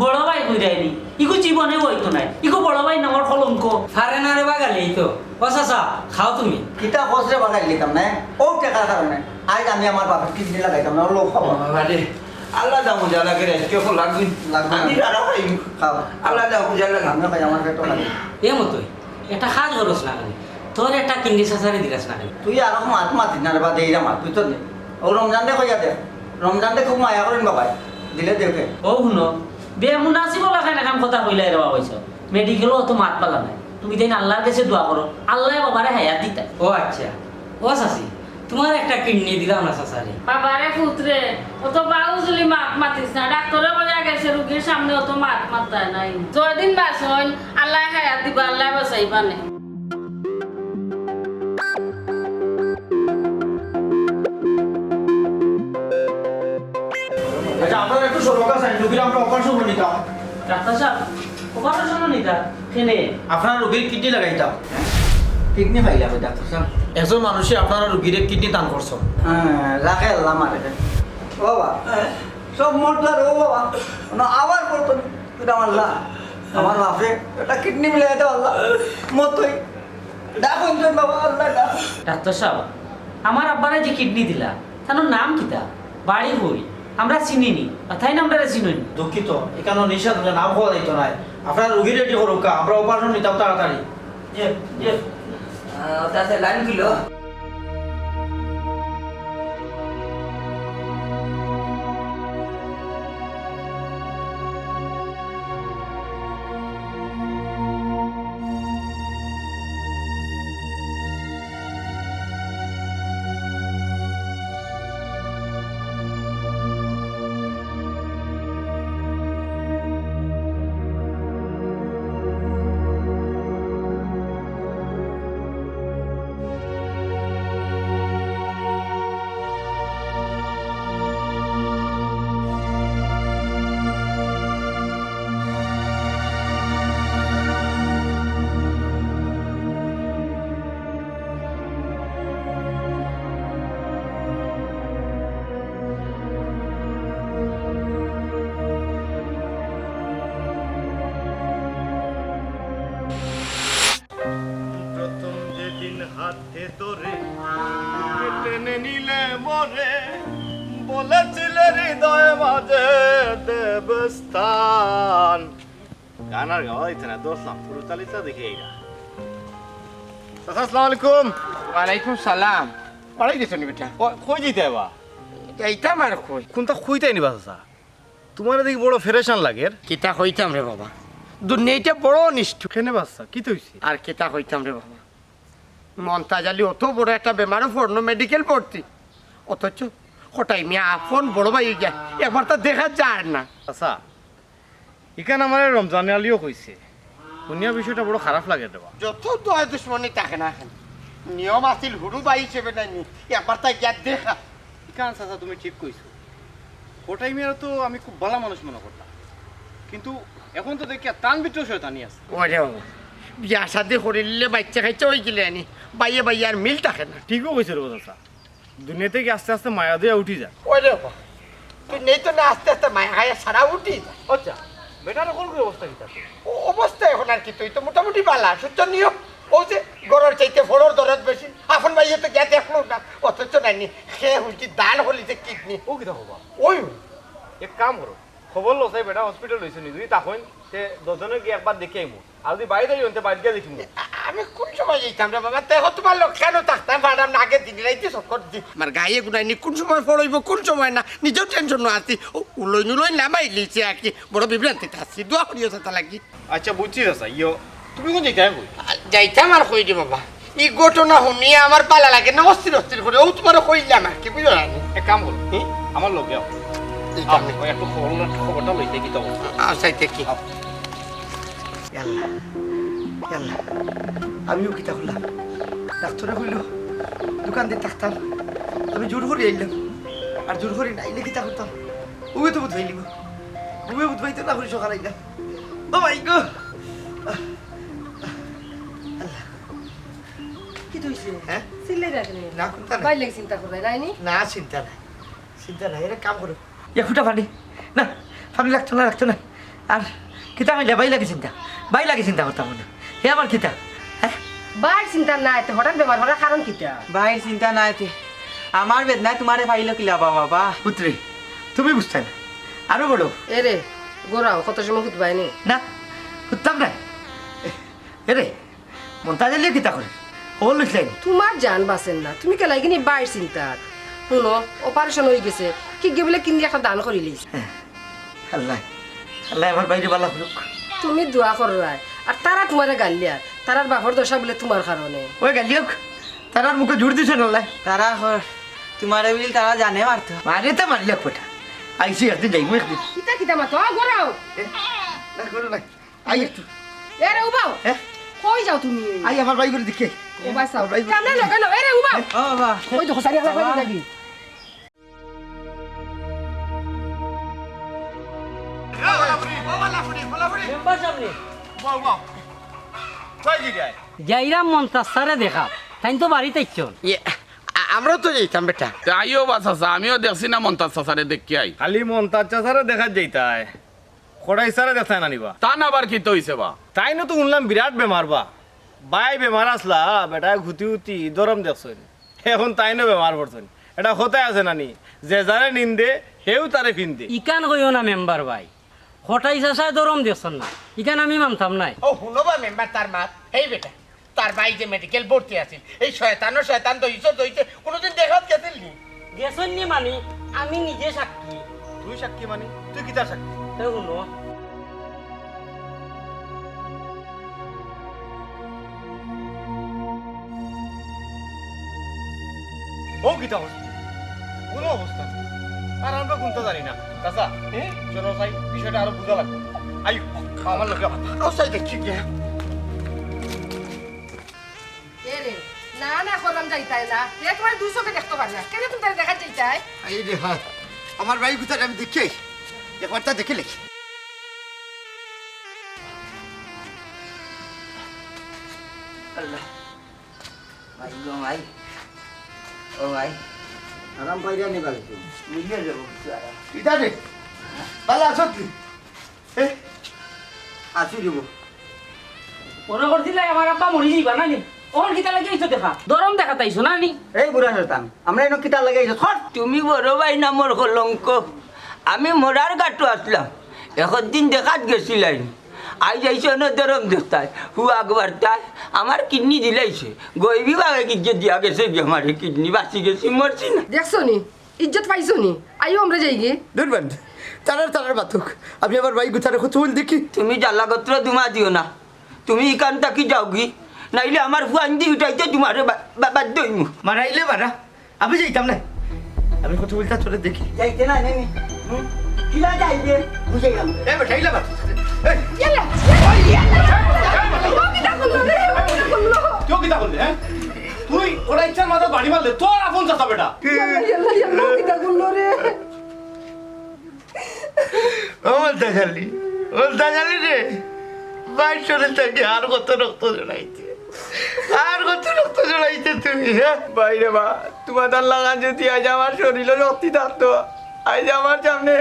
বড় ভাই কই যায়নি ইকো জীবনে হইতো নাই ইকো বড় ভাই নামর কলঙ্ক ফারে না রে বাগালে এই তো ও চাচা খাও তুমি কিতা খসরে বাগাই লিতাম না ও টাকার কারণে আজ আমি আমার বাপের কিডনি লাগাইতাম না ও লোক খাবো বাড়ি আল্লাহ দা মুজা লাগে রে কেউ লাগবে আমি রাড়া খাই খাও আল্লাহ দা মুজা লাগে আমি খাই আমার পেটও লাগে এ মতোই একটা কাজ করস না খালি তোর একটা কিডনি সাসারে দিলাস না খালি তুই আর মাত মাতিস না রে বা দেইরা মাত তুই তো নে ও রমজান দে কইয়া দে রমজান দে খুব মায়া করেন বাবাই দিলে দেবে ও শুনো বে মুনাসিব লাগাই না কাম কথা কইলাই রে বাবা হইছো মেডিকেলও তো মাত পালা নাই তুমি তাই আল্লাহর কাছে দোয়া করো আল্লাহ বাবারে হায়াত দিতা ও আচ্ছা ও চাচি তোমার একটা কিডনি দিলাম না চাচারে বাবারে পুত্রে অত বাউজুলি মাত মাতিস না ডাক্তারে বলে গেছে রুগীর সামনে অত মাত মাতায় নাই যদিন বাঁচন আল্লাহ হায়াত দিবা আল্লাহ বাঁচাইবা নে আচ্ছা আপনারা একটু সরকার সাইন রোগীর আমরা অপারেশন করে নিতাম ডাক্তার সাহেব অপারেশন নিতা কেনে আপনার রোগীর কিডনি লাগাইতাম কিডনি পাইলা কই ডাক্তার সাহেব একজন মানুষে আপনারা রোগীর কিডনি দান করছো হ্যাঁ রাখে আল্লাহ মারে ও বাবা সব মোট আর ও বাবা না আবার বলতো এটা আমার আল্লাহ আমার বাপরে এটা কিডনি মিলে এটা আল্লাহ মতই দেখুন তো বাবা আল্লাহ দেখুন ডাক্তার সাহেব আমার আব্বারে যে কিডনি দিলা তার নাম কিতা বাড়ি হই আমরা চিনিনি তাই নামটা চিনি দুঃখিত এখানে নিঃশ্বাস নাম হওয়া যাইতো নাই আপনার রোগী রেডি করুক আমরা অপারেশন নিতাম তাড়াতাড়ি তাতে লাইন কিলো হাতে তোরে টেনে নিলে মরে বলেছিলে হৃদয় মাঝে দেবস্থান গান আর গাওয়া দিচ্ছে না দোষলাম পুরো তালিকা দেখে এইটা আসসালামু আলাইকুম ওয়ালাইকুম সালাম পড়াই দিছো নি বেটা কই যেতে বা এইটাম আর কই কোনটা খুইতাই নিবা চাচা তোমার দেখি বড় ফেরেশান লাগের কিতা কইতাম রে বাবা দুনিয়াটা বড় অনিষ্ট কেনে বাচ্চা কি তৈছি আর কিতা কইতাম রে বাবা মন্তাজ আলী অত বড় একটা বেমারও পড়লো মেডিকেল ভর্তি অথচ হঠাই মিয়া আপন বড় ভাই যায় একবার তো দেখা যায় না আচ্ছা এখানে আমার রমজান আলীও কইছে শুনিয়া বিষয়টা বড় খারাপ লাগে দেবা যত দয় দুশ্মনী থাকে না এখন নিয়ম আছিল হুড়ু বাই হিসেবে নাই একবার তাই গিয়া দেখা এখান চাচা তুমি ঠিক কইছো ওটাই মেয়েরা তো আমি খুব ভালো মানুষ মনে করতাম কিন্তু এখন তো দেখি তান ভিতরে শয়তানি আছে ওরে বাবা বিয়া শাদি করিলে বাচ্চা খাইছে ওই গেলে আনি বাইয়ে বাইয়ে আর মিল থাকে না ঠিকও কইছে রে চাচা দুনিয়া থেকে আস্তে আস্তে মায়া দিয়ে উঠি যায় ওরে বাবা তুই নেই তো না আস্তে আস্তে মায়া খাইয়া সারা উঠি যায় আচ্ছা বেটার কোন অবস্থা কি থাকে অবস্থা এখন আর কি তুই তো মোটামুটি বালা সূর্য নিয়ম ও যে গরর চাইতে ফোড়র দরদ বেশি আপন ভাইয়ে তো গিয়া দেখলো না অথচ নাইনি সে উল্টি দান হলিছে কিডনি ও কিটা হবা ওই এক কাম করো খবর লসাই বেটা হসপিটাল লইছে নি যদি তখন সে দজনে গিয়ে একবার দেখে আইমু আর যদি বাইরে যাই অন্তে বাইরে গিয়ে দেখিমু আমি কোন সময় যাইতাম রে বাবা দেখো তোমার লোক কেন থাকতাম ম্যাডাম নাকে দিন রাইতে চক্কর দি আমার গায়ে গুনাইনি কোন সময় পড়ইব কোন সময় না নিজেও টেনশন না আছি ও উলই নুলই নামাই লিছে আর কি বড় বিভ্রান্তিতে আছি দোয়া করিও তা লাগি আচ্ছা বুঝছি চাচা ইয়ো তুমি কোন যাইতে কই যাইতাম আর কই দি বাবা এই ঘটনা শুনিয়ে আমার পালা লাগে না অস্থির অস্থির করে ও তোমার কইলাম আর কি বুঝলো না এক কাম করো আমার লোক যাও একটু খবরটা লইতে কি তো চাইতে কি আমিও কিতা করলাম ডাক্তারে কইল দোকান দিয়ে থাকতাম আমি জোর করে আইলাম আর জোর করে নাইলে কিতা করতাম উবে তো বুধবাই লিব উবে বুধবাই তো না করে সকাল আইলাম ও মাই গো কি তুইছে হ্যাঁ সিলে রাখনি না কোনটা না বাইলে চিন্তা করবে রাইনি না চিন্তা নাই এরা কাম করো একুটা পানি না পানি লাগতো না আর কিতা হইলে বাই লাগে চিন্তা করতাম না হে আমার কিতা হ্যাঁ বাইর চিন্তা নাই তো হঠাৎ বেমার হওয়ার কারণ কিটা ভাইয়ের চিন্তা নাই তে আমার বেদনায় তোমারে পাইল কিলা বাবা পুত্রে তুমি বুঝতে না আরো বড় এরে গোরাও কত সময় খুঁত বাইনি না খুঁজতাম না এরে মন্তা দিলে কিতা করে ও লিখলেন তোমার জান বাঁচেন না তুমি কেলাই কিনি বাইর চিন্তা শুনো অপারেশন হয়ে গেছে কি গে বলে কিনি একটা দান করি লিস আল্লাহ আমার বাইরে বালা করুক তুমি দোয়া করো রায় আর তারা তোমারে গালিয়া তারার বাপর দশা বলে তোমার কারণে ওই গালি হোক তারার মুখে জোর দিছে না তারা তোমারে বলি তারা জানে মারতো মারে তো মারলে কোটা আইসি একদিন যাইবো একদিন কিতা মাতো গোরাও না করো না আই একটু এরে উবাও কই যাও তুমি আই আমার ভাই করে দেখে ও ভাই সাও কামনে লাগানো এরে উবাও ও বাবা ওই দেখো সারি লাগা যাবি মেম্বার সামনে কই যাই যাইরাম মন্তাসারে দেখা তাই তো বাড়িতে ইচ্ছন আমরাও তো যাইতাম বেটা আইও বা চাচা আমিও দেখছি না মন্তাজ চাচারে দেখি আই খালি মন্তাজ চাচারে দেখা যাইতাই খড়াই সারে দেখায় না নিবা তা না আবার কি তো হইছে বা তাই না তো শুনলাম বিরাট বেমার বা বাই বেমার আসলা বেটা ঘুতি উতি দরম দেখছেন এখন তাই না বেমার পড়ছেন এটা হতায় আছে নানি যে যারে নিন্দে সেও তারে ফিনতে ইকান কইও না মেম্বার ভাই হঠাই চাষায় দরম দেখছেন না ইকান আমি মানতাম নাই ও শুনবা মেম্বার তার মাত এই বেটা তার ভাই যে মেডিকেল ভর্তি আছিল এই শয়তান দইছে কোনোদিন দেখাত গেছিল নি গেছেন নি মানি আমি নিজে সাক্ষী তুই সাক্ষী মানে তুই কিতা সাক্ষী তাই শুনো ও কিতা অবস্থা কোনো অবস্থা আর আমরা কোনটা জানি না চাচা চলো সাই বিষয়টা আরো বুঝা লাগবে আইও আমার লোকে ও সাই দেখি কে এরে না না করলাম যাইতাই না এ তোমার 200 কে দেখতে পার না কেন তুমি তারে দেখা যাইতাই এই রে হ্যাঁ আমার ভাই কোথায় আমি দেখি একবারটা দেখে লিখি আল্লাহ ভাই গো ভাই ও ভাই আরাম পাইরা নি বালি মিলিয়ে যাব কিটা রে ভালো আছো কি আছি দিব মনে করছিলে আমার আব্বা মরি যাইবা না নি ওখান কিতা লাগাইছো দেখা দরম দেখা তাইছো না নি এই বুড়া শয়তান আমরা এনে কিতা লাগাইছো থট তুমি বড় ভাই নামর কলঙ্ক আমি মরার গাটো আসলাম এখন দিন দেখাত গেছিলাম আই যাইছে না দরম দেখতাই হুয়া বার্তায় আমার কিডনি দিলাইছে গইবি বাগে কিজ্জত দিয়া গেছে আমার কিডনি বাঁচি গেছি মরছি না দেখছো নি ইজ্জত পাইছো নি আইও আমরা যাই গে দুর্বন্ধ তারার বাতুক আমি আবার ভাই গুথারে কতল দেখি তুমি জ্বালাগত্র দুমা দিও না তুমি ইকান তাকি যাও গি নাইলে আমার ফুয়ান্দি উঠাইতে তোমারে বাধ্য হইমু মারাইলে মারা আমি যাইতাম না আমি কত বলতা চলে দেখি যাইতে না নেমি কিলা যাইবে বুঝাই গেলাম এ বেঠাইলা বা ইয়ালা কেউ কিতা করলে হ্যাঁ তুই ওরা ইচ্ছার মাথা বাড়ি মারলে তোর আপন চাচা বেটা ইয়ালা কিতা করলো রে ও দাজালি রে বাইর চলে থাকি আর কত রক্ত জড়াইতে তুমি হ্যাঁ বাইরে বা তোমার তার লাগান যদি আজ আমার শরীরে রক্তি থাকতো আজ আমার সামনে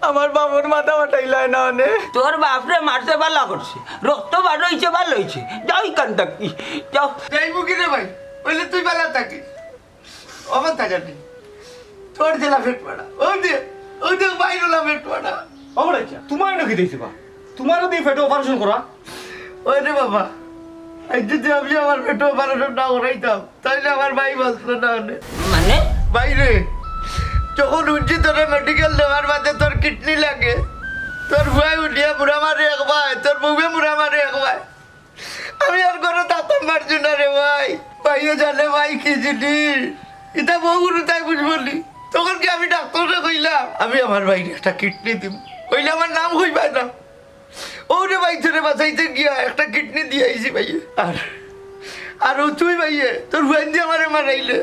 আমার বাবুর মাথা বাটাইলাই না অনে তোর বাপরে মারতে ভালো করছে রক্ত বার হয়েছে ভালো হয়েছে যাও ইকান থাকি যাও যাইবো কি রে ভাই বললে তুই বেলা থাকিস আমার দাজালি তোর জেলা ফেট পড়া ও দে বাইরলা ফেট পড়া আমার ইচ্ছা তোমার নাকি দিয়েছি বা তোমারও দিয়ে ফেটে অপারেশন করা ওই রে বাবা এই যদি আমি আমার পেটে অপারেশন না করাইতাম তাহলে আমার ভাই বাঁচলো না মানে বাইরে যখন উঠছি তোরা মেডিকেল নেওয়ার বাদে তোর কিডনি লাগে তোর ভাই উঠিয়া বুড়া মারে এক ভাই তোর বউয়ে বুড়া মারে এক ভাই আমি আর কোনো তাতাম পারছি না রে ভাই ভাইও জানে ভাই কি জিনিস এটা বউগুলো তাই বুঝবলি তখন কি আমি ডাক্তারকে কইলাম আমি আমার ভাইকে একটা কিডনি দিব কইলে আমার নাম কইবাই না ওরে ভাই তোরে বাঁচাইতে গিয়া একটা কিডনি দিয়ে আইছি ভাইয়ে আর ও তুই ভাইয়ে তোর ভাই দিয়ে আমারে মারাইলে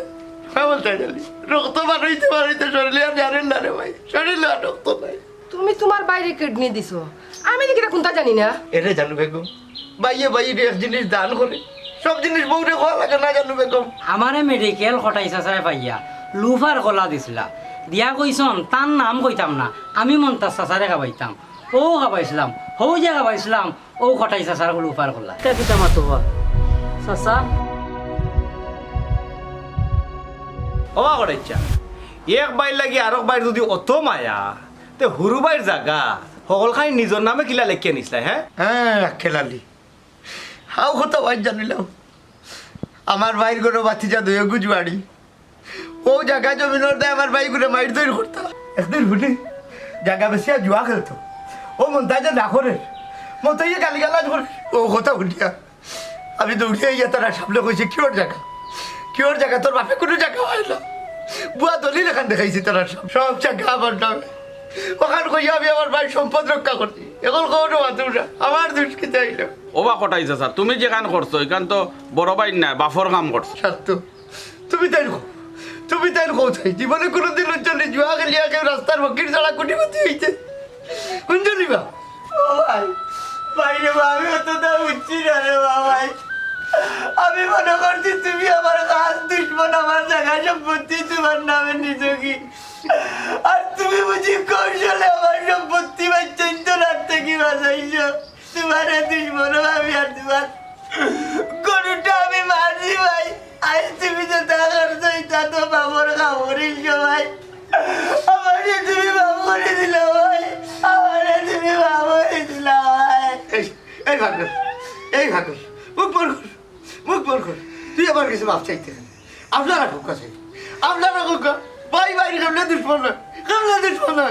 হ্যাঁ বলতে গেলি রক্ত বানাইতে শরীরে আর জানেন না রে ভাই শরীরে আর রক্ত নাই তুমি তোমার বাইরে কিডনি দিছো আমি দেখি কোনটা জানি না এরে জানু বেগম ভাইয়ে এক জিনিস দান করে সব জিনিস বউরে খাওয়া লাগে না জানু বেগম আমারে মেডিকেল খটাইছা চাই পাইয়া লুফার কলা দিছিলা দিয়া কইছন তার নাম কইতাম না আমি মন্তাজ চাচারে খাবাইতাম ও খাবাইছিলাম হৌ যে খাবাইছিলাম ও খটাই চাচার লুফার কলা কে কিতা মাতো চাচা অবা করে ইচ্ছা এক বাইর লাগি আর এক বাইর যদি অত মায়া তে হুরু বাইর জাগা সকল খাই নিজের নামে কিলা লেখিয়ে নিছিলা হ্যাঁ খেলালি হাও কত ভাই জানিলাম আমার ভাইয়ের কোনো বাতিজা দই গুজবাড়ি ও জায়গা জমিনের দেয় আমার ভাই করে মাইর তৈরি করতাম একদিন হুটি জায়গা বেশি আর জুয়া খেলতো ও মন্তাজা না করে মতো ইয়ে গালিগালাজ করে ও কথা উঠিয়া আমি দৌড়িয়ে ইয়ে তারা সামনে কইছে কিওর জায়গা তোর বাপে কোনো জায়গা হয় না বুয়া দলিল এখান দেখাইছি তারা সব জায়গা আমার নামে ওখান কইয়া আমি আমার ভাই সম্পদ রক্ষা করছি এখন কোনো মাতুম না আমার দুষ্কৃত আইল ওবা কটাই চাচা তুমি যেখান করছো এখান তো বড় ভাই না বাফর কাম করছো সত্য তুমি তাই কোথায় জীবনে কোনোদিন উজ্জ্বলি জুয়া গেলিয়া কেউ রাস্তার বকির ছাড়া কুটিপতি হইতে উজ্জ্বলি বা বাইরে বা আমি অত দা উঠছি না রে বাবাই আমি মনে করছি তুমি আমার কাজ দুশ্মন আমার জায়গা সম্পত্তি তোমার নামে নিছো কি আর তুমি বুঝি কৌশলে আমার সম্পত্তি বাচ্চাই তো রাত থেকে বাঁচাইছো তোমার দুশ্মন আমি আর তোমার গরুটা আমি মারছি ভাই আজ তুমি যে তা করছো তা তো বাবর খাবরের সবাই আমারে তুমি বাবু করে দিল ভাই আমারে তুমি বাবু করে দিল ভাই এই ভাগর মুখ বর কর তুই আমার কাছে মাপ চাইতে আপনারা ঢোকা চাই আপনারা ঢোকা ভাই বাইরে কেমনে দুশ্মন না